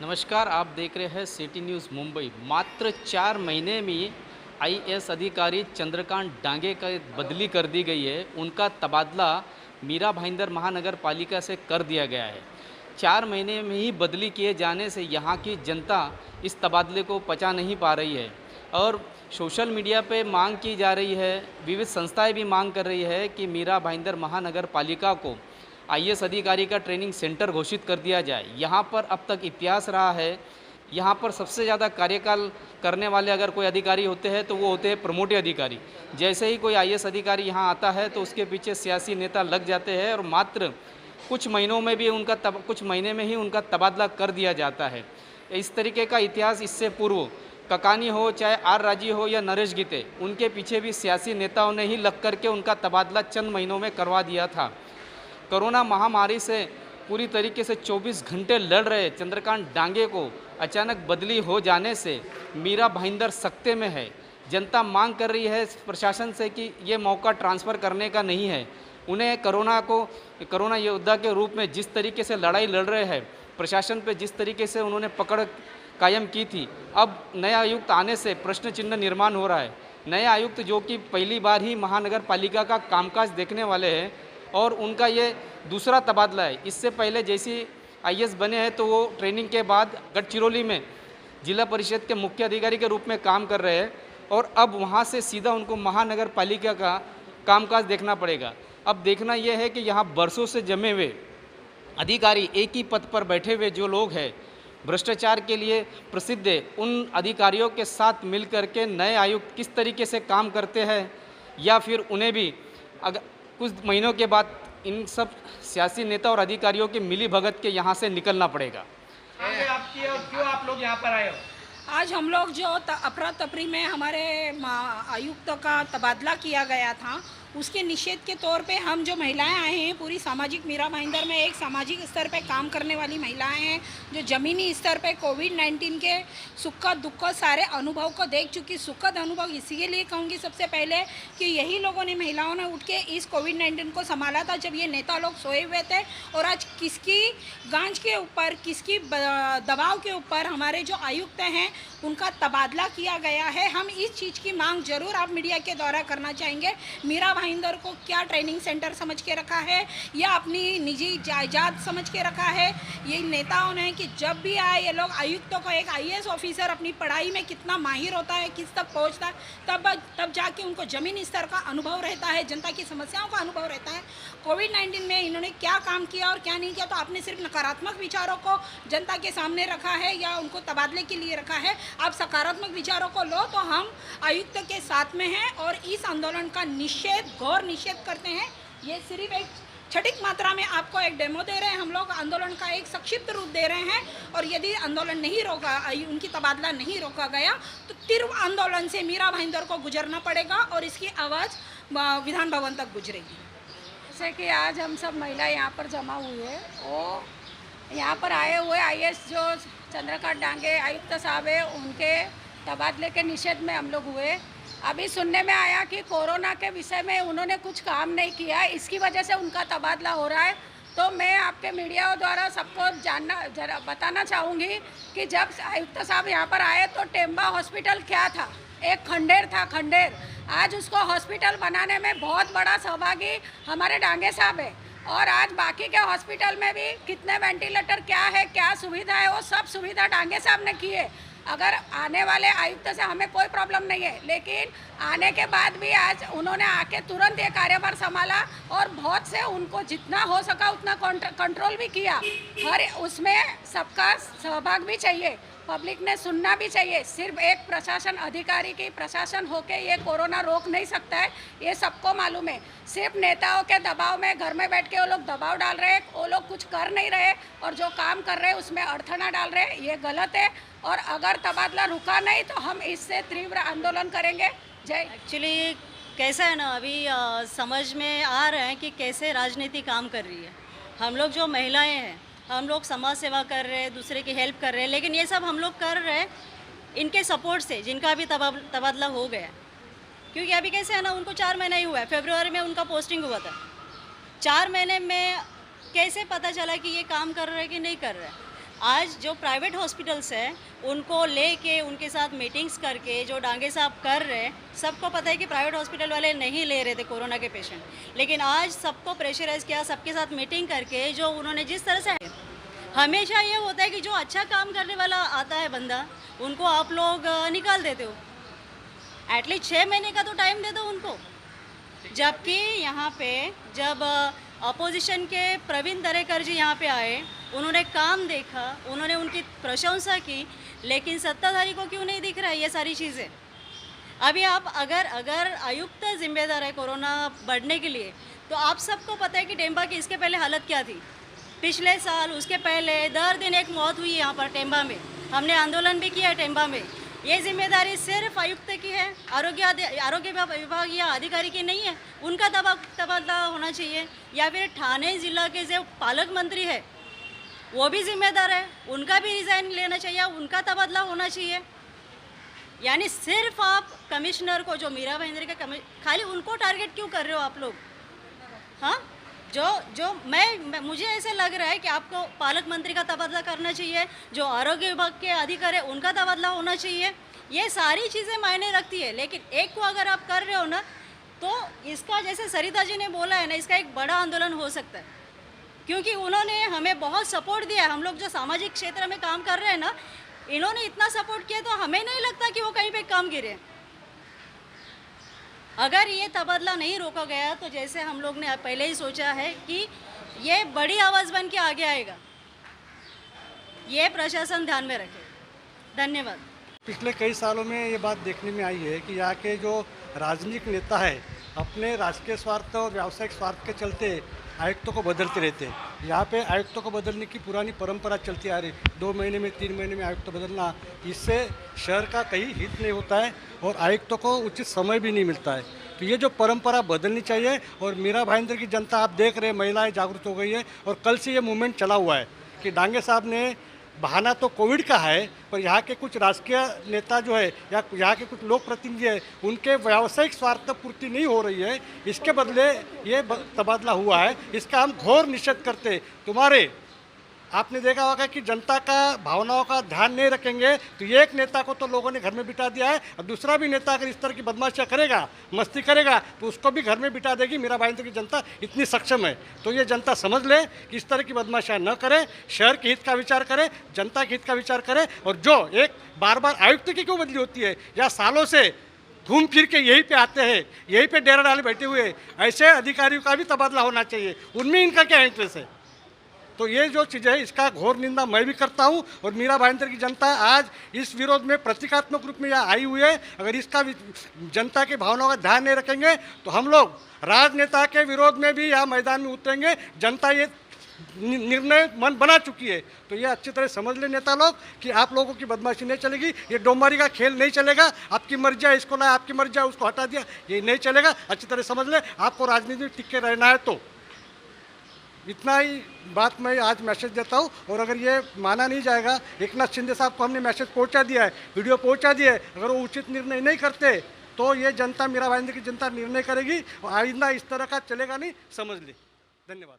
नमस्कार, आप देख रहे हैं सिटी न्यूज़ मुंबई। मात्र 4 महीने में आईएएस अधिकारी चंद्रकांत डांगे का बदली कर दी गई है। उनका तबादला मीरा भाईंदर महानगर पालिका से कर दिया गया है। 4 महीने में ही बदली किए जाने से यहाँ की जनता इस तबादले को पचा नहीं पा रही है और सोशल मीडिया पे मांग की जा रही है। विविध संस्थाएं भी मांग कर रही है कि मीरा भाईंदर महानगर पालिका को आईएएस अधिकारी का ट्रेनिंग सेंटर घोषित कर दिया जाए। यहाँ पर अब तक इतिहास रहा है, यहाँ पर सबसे ज़्यादा कार्यकाल करने वाले अगर कोई अधिकारी होते हैं तो वो होते हैं प्रमोटी अधिकारी। जैसे ही कोई आईएएस अधिकारी यहाँ आता है तो उसके पीछे सियासी नेता लग जाते हैं और मात्र कुछ महीनों में भी कुछ महीने में ही उनका तबादला कर दिया जाता है। इस तरीके का इतिहास इससे पूर्व ककानी हो, चाहे आर राजी हो या नरेश गीते, उनके पीछे भी सियासी नेताओं ने ही लग करके उनका तबादला चंद महीनों में करवा दिया था। कोरोना महामारी से पूरी तरीके से 24 घंटे लड़ रहे चंद्रकांत डांगे को अचानक बदली हो जाने से मीरा भाईंदर सकते में है। जनता मांग कर रही है प्रशासन से कि ये मौका ट्रांसफ़र करने का नहीं है। उन्हें कोरोना योद्धा के रूप में जिस तरीके से लड़ाई लड़ रहे हैं, प्रशासन पे जिस तरीके से उन्होंने पकड़ कायम की थी, अब नया आयुक्त आने से प्रश्न चिन्ह निर्माण हो रहा है। नए आयुक्त जो कि पहली बार ही महानगर पालिका का कामकाज देखने वाले हैं और उनका ये दूसरा तबादला है। इससे पहले जैसी आईएएस बने हैं तो वो ट्रेनिंग के बाद गढ़चिरौली में जिला परिषद के मुख्य अधिकारी के रूप में काम कर रहे हैं और अब वहाँ से सीधा उनको महानगर पालिका का कामकाज देखना पड़ेगा। अब देखना यह है कि यहाँ बरसों से जमे हुए अधिकारी, एक ही पद पर बैठे हुए जो लोग हैं, भ्रष्टाचार के लिए प्रसिद्ध है, उन अधिकारियों के साथ मिल कर के नए आयुक्त किस तरीके से काम करते हैं या फिर उन्हें भी अगर कुछ महीनों के बाद इन सब सियासी नेता और अधिकारियों के मिली भगत के यहाँ से निकलना पड़ेगा। आपकी और क्यों आप लोग यहाँ पर आए हो? आज हम लोग जो अफरा तफरी में हमारे आयुक्त का तबादला किया गया था, उसके निषेध के तौर पे हम जो महिलाएं आए हैं, पूरी सामाजिक मीरा भाईंदर में एक सामाजिक स्तर पे काम करने वाली महिलाएं हैं जो ज़मीनी स्तर पे कोविड-19 के सुख दुख सारे अनुभव को देख चुकी। सुखद अनुभव इसीलिए कहूँगी सबसे पहले कि यही लोगों ने, महिलाओं ने उठ के इस कोविड-19 को संभाला था जब ये नेता लोग सोए हुए थे। और आज किसकी गांज के ऊपर, किसकी दबाव के ऊपर हमारे जो आयुक्त हैं उनका तबादला किया गया है। हम इस चीज़ की मांग जरूर आप मीडिया के द्वारा करना चाहेंगे। मीरा भाईंदर को क्या ट्रेनिंग सेंटर समझ के रखा है या अपनी निजी जायदाद समझ के रखा है? ये नेताओं ने कि जब भी आए ये लोग आयुक्तों को, एक आईएएस ऑफिसर अपनी पढ़ाई में कितना माहिर होता है, किस तक पहुंचता है, तब जाके उनको ज़मीनी स्तर का अनुभव रहता है, जनता की समस्याओं का अनुभव रहता है। कोविड-19 में इन्होंने क्या काम किया और क्या नहीं किया, तो आपने सिर्फ नकारात्मक विचारों को जनता के सामने रखा है या उनको तबादले के लिए रखा है। आप सकारात्मक विचारों को लो तो हम आयुक्त के साथ में हैं और इस आंदोलन का घोर निषेध करते हैं। ये सिर्फ एक छठिक मात्रा में आपको एक डेमो दे रहे हैं, हम लोग आंदोलन का एक संक्षिप्त रूप दे रहे हैं। और यदि आंदोलन नहीं रोका, उनकी तबादला नहीं रोका गया तो तीव्र आंदोलन से मीरा भाईंदर को गुजरना पड़ेगा और इसकी आवाज़ विधान भवन तक गुजरेगी। जैसे कि आज हम सब महिलाएं यहाँ पर जमा हुई है, वो यहाँ पर आए हुए आईएएस जो चंद्रकांत डांगे आयुक्त साहब है, उनके तबादले के निषेध में हम लोग हुए। अभी सुनने में आया कि कोरोना के विषय में उन्होंने कुछ काम नहीं किया, इसकी वजह से उनका तबादला हो रहा है। तो मैं आपके मीडिया द्वारा सबको बताना चाहूँगी कि जब आयुक्त साहब यहाँ पर आए तो टेम्बा हॉस्पिटल क्या था, एक खंडेर था, खंडेर। आज उसको हॉस्पिटल बनाने में बहुत बड़ा सहभागी हमारे डांगे साहब है। और आज बाकी के हॉस्पिटल में भी कितने वेंटिलेटर क्या है, क्या सुविधा है, वो सब सुविधा डांगे साहब ने की है। अगर आने वाले आयुक्त से हमें कोई प्रॉब्लम नहीं है, लेकिन आने के बाद भी आज उन्होंने आके तुरंत ये कार्यभार संभाला और बहुत से उनको जितना हो सका उतना कंट्रोल भी किया। हर उसमें सबका सहभाग भी चाहिए, पब्लिक ने सुनना भी चाहिए। सिर्फ एक प्रशासन अधिकारी की प्रशासन होके ये कोरोना रोक नहीं सकता है, ये सबको मालूम है। सिर्फ नेताओं के दबाव में घर में बैठ के वो लोग दबाव डाल रहे हैं, वो लोग कुछ कर नहीं रहे और जो काम कर रहे हैं उसमें अड़थना डाल रहे हैं, ये गलत है। और अगर तबादला रुका नहीं तो हम इससे तीव्र आंदोलन करेंगे। जय। एक्चुअली कैसा है ना, अभी समझ में आ रहा है कि कैसे राजनीति काम कर रही है। हम लोग जो महिलाएं हैं, हम लोग समाज सेवा कर रहे हैं, दूसरे की हेल्प कर रहे हैं, लेकिन ये सब हम लोग कर रहे हैं इनके सपोर्ट से, जिनका अभी तबादला हो गया। क्योंकि अभी कैसे है ना, उनको 4 महीना ही हुआ है, फरवरी में उनका पोस्टिंग हुआ था। 4 महीने में कैसे पता चला कि ये काम कर रहे हैं कि नहीं कर रहे हैं? आज जो प्राइवेट हॉस्पिटल्स हैं उनको लेके उनके साथ मीटिंग्स करके जो डांगे साहब कर रहे हैं, सबको पता है कि प्राइवेट हॉस्पिटल वाले नहीं ले रहे थे कोरोना के पेशेंट, लेकिन आज सबको प्रेशराइज किया, सबके साथ मीटिंग करके जो उन्होंने जिस तरह से, हमेशा ये होता है कि जो अच्छा काम करने वाला आता है बंदा, उनको आप लोग निकाल देते हो। एटलीस्ट 6 महीने का तो टाइम दे दो उनको। जबकि यहाँ पे जब अपोजिशन के प्रवीण दरेकर जी यहाँ पे आए, उन्होंने काम देखा, उन्होंने उनकी प्रशंसा की, लेकिन सत्ताधारी को क्यों नहीं दिख रहा है ये सारी चीज़ें? अभी आप अगर आयुक्त जिम्मेदार है कोरोना बढ़ने के लिए, तो आप सबको पता है कि टेम्बा की इसके पहले हालत क्या थी। पिछले साल, उसके पहले दर दिन एक मौत हुई यहाँ पर टेम्बा में, हमने आंदोलन भी किया है टेम्बा में। ये जिम्मेदारी सिर्फ आयुक्त की है, आरोग्य विभाग या अधिकारी की नहीं है। उनका तबादला होना चाहिए, या फिर ठाणे जिला के जो पालक मंत्री है वो भी जिम्मेदार है, उनका भी रिज़ाइन लेना चाहिए, उनका तबादला होना चाहिए। यानी सिर्फ आप कमिश्नर को, जो मीरा भाईंदर के खाली उनको टारगेट क्यों कर रहे हो आप लोग? हाँ, मुझे ऐसे लग रहा है कि आपको पालक मंत्री का तबादला करना चाहिए, जो आरोग्य विभाग के अधिकारी है उनका तबादला होना चाहिए। ये सारी चीज़ें मायने रखती है, लेकिन एक को अगर आप कर रहे हो ना, तो इसका, जैसे सरिता जी ने बोला है ना, इसका एक बड़ा आंदोलन हो सकता है, क्योंकि उन्होंने हमें बहुत सपोर्ट दिया है। हम लोग जो सामाजिक क्षेत्र में काम कर रहे हैं ना, इन्होंने इतना सपोर्ट किया, तो हमें नहीं लगता कि वो कहीं पे काम गिरे। अगर ये तबादला नहीं रोका गया, तो जैसे हम लोग ने पहले ही सोचा है कि ये बड़ी आवाज़ बन के आगे आएगा। ये प्रशासन ध्यान में रखे। धन्यवाद। पिछले कई सालों में ये बात देखने में आई है कि यहाँ के जो राजनीतिक नेता है, अपने राजकीय स्वार्थ और व्यावसायिक स्वार्थ के चलते आयुक्तों को बदलते रहते हैं। यहाँ पे आयुक्तों को बदलने की पुरानी परंपरा चलती आ रही, 2 महीने में 3 महीने में आयुक्त बदलना, इससे शहर का कहीं हित नहीं होता है और आयुक्तों को उचित समय भी नहीं मिलता है। तो ये जो परंपरा बदलनी चाहिए। और मीरा भाईंदर की जनता आप देख रहे हैं, महिलाएं जागरूक हो गई है, और कल से ये मूवमेंट चला हुआ है कि डांगे साहब ने, बहाना तो कोविड का है, पर यहाँ के कुछ राजकीय नेता जो है या यहाँ के कुछ लोक प्रतिनिधि है, उनके व्यावसायिक स्वार्थ पूर्ति नहीं हो रही है, इसके बदले ये तबादला हुआ है। इसका हम घोर निषेध करते। तुम्हारे, आपने देखा होगा कि जनता का भावनाओं का ध्यान नहीं रखेंगे, तो एक नेता को तो लोगों ने घर में बिठा दिया है, और दूसरा भी नेता अगर इस तरह की बदमाशियाँ करेगा, मस्ती करेगा, तो उसको भी घर में बिठा देगी। मीरा भाईंदर की जनता इतनी सक्षम है, तो ये जनता समझ ले कि इस तरह की बदमाशियाँ न करे, शहर के हित का विचार करे, जनता के हित का विचार करे। और जो एक बार बार आयुक्त की क्यों बदली होती है, या सालों से घूम फिर के यहीं पे आते हैं, यहीं पे डेरा डाले बैठे हुए, ऐसे अधिकारियों का भी तबादला होना चाहिए। उनमें इनका क्या इंटरेस्ट है? तो ये जो चीज़ है, इसका घोर निंदा मैं भी करता हूँ। और मीरा भाईंदर की जनता आज इस विरोध में प्रतीकात्मक रूप में यहाँ आई हुई है। अगर इसका जनता की भावनाओं का ध्यान नहीं रखेंगे, तो हम लोग राजनेता के विरोध में भी यहाँ मैदान में उतरेंगे। जनता ये निर्णय मन बना चुकी है, तो ये अच्छी तरह समझ ले नेता लोग कि आप लोगों की बदमाशी नहीं चलेगी, ये डोंबारी का खेल नहीं चलेगा। आपकी मर्जी है, इसको लाया, आपकी मर्जी है, उसको हटा दिया, ये नहीं चलेगा। अच्छी तरह समझ ले, आपको राजनीति में टिक के रहना है। तो इतना ही बात मैं आज मैसेज देता हूँ। और अगर ये माना नहीं जाएगा, एकनाथ शिंदे साहब को हमने मैसेज पहुँचा दिया है, वीडियो पहुँचा दिया है, अगर वो उचित निर्णय नहीं करते, तो ये जनता, मीरा भाईंदर की जनता निर्णय करेगी, और आइंदा इस तरह का चलेगा नहीं, समझ ली। धन्यवाद।